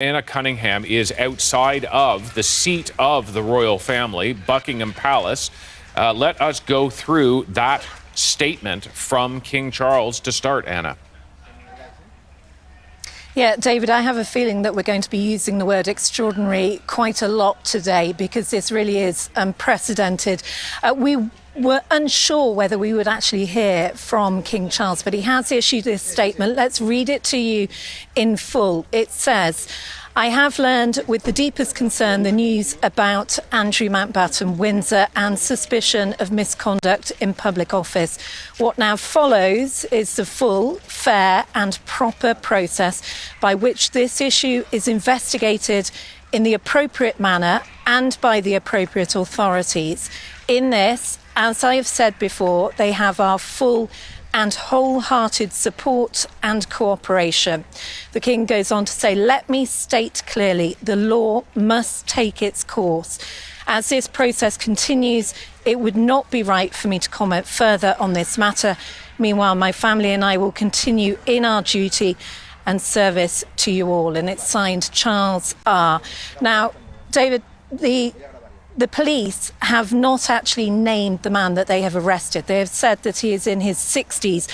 Anna Cunningham is outside of the seat of the royal family, Buckingham Palace. Let us go through that statement from King Charles to start, Anna. Yeah, David, I have a feeling that we're going to be using the word extraordinary quite a lot today because this really is unprecedented. We were unsure whether we would actually hear from King Charles, but he has issued this statement. Let's read it to you in full. It says, I have learned with the deepest concern the news about Andrew Mountbatten-Windsor and suspicion of misconduct in public office. What now follows is the full, fair and proper process by which this issue is investigated in the appropriate manner and by the appropriate authorities. In this, as I have said before, they have our full and wholehearted support and cooperation. The King goes on to say, let me state clearly, the law must take its course. As this process continues, it would not be right for me to comment further on this matter. Meanwhile, my family and I will continue in our duty and service to you all. And it's signed Charles R. Now, David, the police have not actually named the man that they have arrested. They have said that he is in his 60s.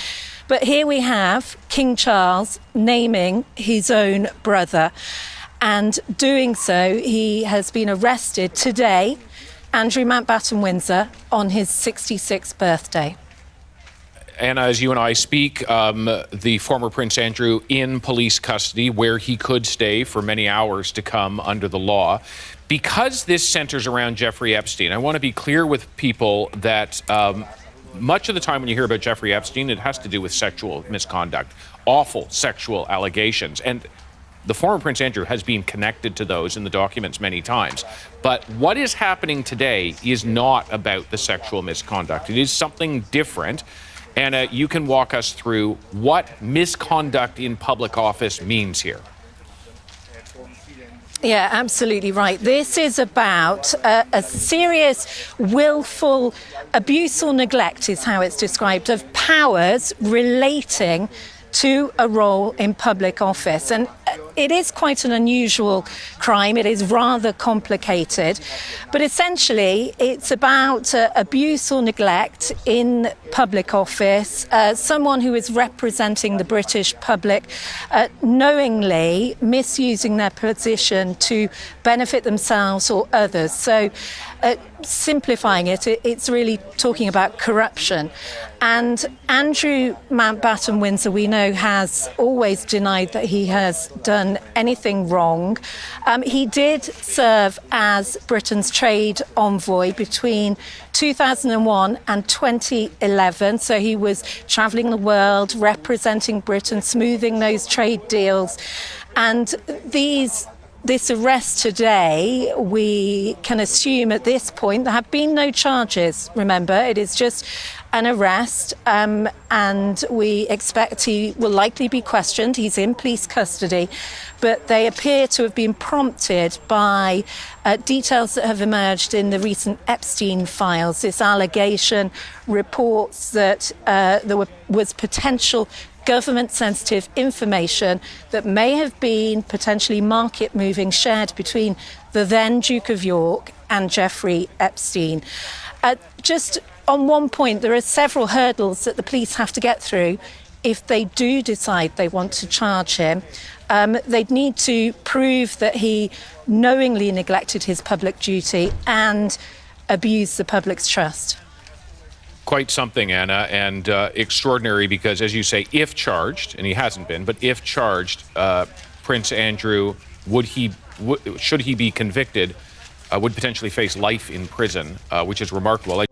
But here we have King Charles naming his own brother. And doing so, he has been arrested today, Andrew Mountbatten-Windsor, on his 66th birthday. Anna, as you and I speak, the former Prince Andrew in police custody, where he could stay for many hours to come under the law. Because this centers around Jeffrey Epstein, I want to be clear with people that much of the time when you hear about Jeffrey Epstein, it has to do with sexual misconduct, awful sexual allegations. And the former Prince Andrew has been connected to those in the documents many times. But what is happening today is not about the sexual misconduct. It is something different. Anna, you can walk us through what misconduct in public office means here. Yeah, absolutely right. This is about a serious, willful abuse or neglect, is how it's described, of powers relating to a role in public office. And it is quite an unusual crime. It is rather complicated. But essentially, it's about abuse or neglect in public office. Someone who is representing the British public knowingly misusing their position to benefit themselves or others. So simplifying it, it's really talking about corruption. And Andrew Mountbatten-Windsor, we know, has always denied that he has done anything wrong. He did serve as Britain's trade envoy between 2001 and 2011. So he was travelling the world, representing Britain, smoothing those trade deals. And this arrest today, we can assume at this point there have been no charges. Remember, it is just an arrest, and we expect he will likely be questioned. He's in police custody, but they appear to have been prompted by details that have emerged in the recent Epstein files. This allegation reports that there was potential government-sensitive information that may have been potentially market-moving shared between the then Duke of York and Jeffrey Epstein. Just on one point, there are several hurdles that the police have to get through if they do decide they want to charge him. They'd need to prove that he knowingly neglected his public duty and abused the public's trust. Quite something, Anna, and extraordinary because, as you say, if charged, and he hasn't been, but if charged, Prince Andrew, should he be convicted, would potentially face life in prison, which is remarkable.